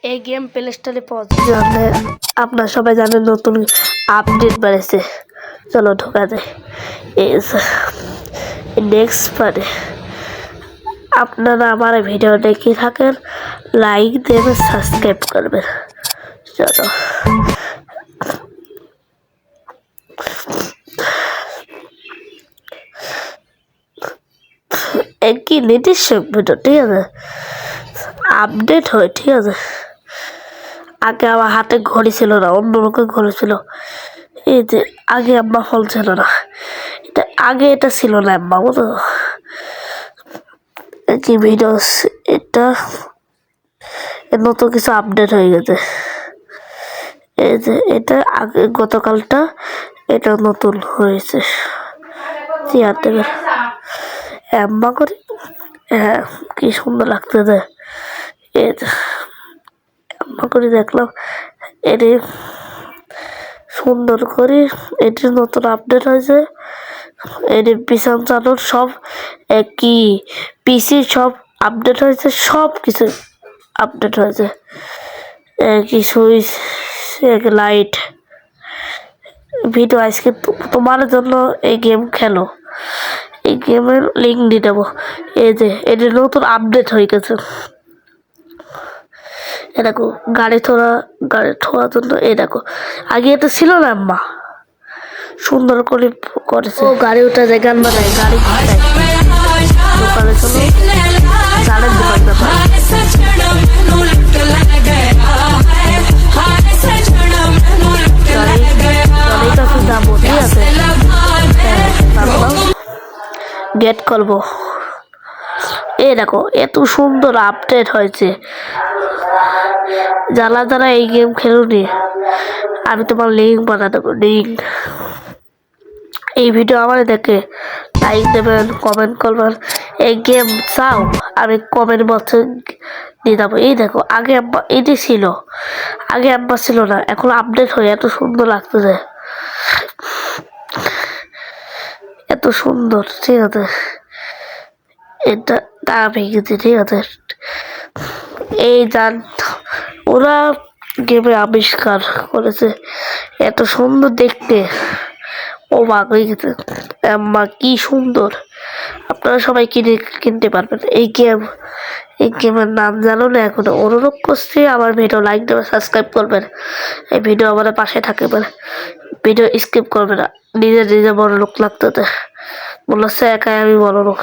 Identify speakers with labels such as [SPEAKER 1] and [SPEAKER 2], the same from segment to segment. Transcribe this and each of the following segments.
[SPEAKER 1] এই game play স্টোরে পাওয়া যায়। আপনারা সবাই জানেন নতুন আপডেট বেড়েছে। চলো ঢোকা যায়। নেক্সট পারে আপনারা আমার ভিডিও দেখে থাকেন, লাইক দেবেন, সাবস্ক্রাইব করবেন। চলো একই নির্দিষ্ট ভিডিও, ঠিক আছে, আপডেট হয়, ঠিক আছে। আগে আমার হাতে ঘড়ি ছিল না, অন্য রকম ঘড়ি ছিল। এই যে আগে আম্মা ফোন ছিল না, এটা আগে এটা ছিল না আম্মা, বুঝো কি ভিডিও। এটা নতুন কিছু আপডেট হয়ে গেছে। এই যে এটা আগে গতকালটা, এটা নতুন হয়েছে। আম্মা করে, হ্যাঁ কি সুন্দর লাগতেছে। এই যে আম্মা করে দেখলাম এটি সুন্দর করে, এটি নতুন আপডেট হয়েছে। এটি পিছন চালুর সব কি পিসি সব আপডেট হয়েছে, সব কিছু আপডেট হয়েছে। কি সুইচ, লাইট, ভিডিও। আজকে তোমার জন্য এই গেম খেলো, এই গেমের লিঙ্ক দিয়ে দেবো। এই যে এটি নতুন আপডেট হয়ে গেছে। এ দেখো গাড়ি ঠোয়ার জন্য, এই দেখো আগে এটা ছিল না আম্মা, সুন্দর করে করেছে। ও গাড়ি উঠা যায়, গান বানায়, গাড়ি দোকানে চলো, গানের দোকান ব্যাপার। যাবো, ঠিক আছে, গেট করবো। এই দেখো এত সুন্দর আপডেট হয়েছে। যারা এই গেম খেলুনি, আমি তোমার লিঙ্ক বানা দেবো, লিঙ্ক। এই ভিডিও আমার দেখে লাইক দেবেন, কমেন্ট করবেন। এই গেম চাও, আমি কমেন্ট বক্সে দিয়ে দেবো। এই দেখো আগে আব্বা এটি ছিল, আগে আব্বা ছিল না, এখন আপডেট হয়ে এত সুন্দর লাগতেছে, এত সুন্দর, ঠিক আছে। এটা তা ভেঙেছে, ঠিক আছে। এই জান ওরা গেমে আবিষ্কার করেছে, এত সুন্দর দেখতে। ও মা গেছে আম্মা, কি সুন্দর। আপনারা সবাই কিনতে পারবেন এই গেম। এই গেমের নাম জানো না এখনো। অনুরোধ করছি আমার ভিডিও লাইক দেবেন, সাবস্ক্রাইব করবেন, এই ভিডিও আমাদের পাশে থাকবেন, ভিডিও স্কিপ করবে না। নিজে বড় লোক লাগতে বললো সে একাই আমি বড় লোক।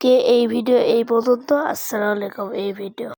[SPEAKER 1] কে এই ভিডিও এই পর্যন্ত। আসসালামু আলাইকুম। এই ভিডিও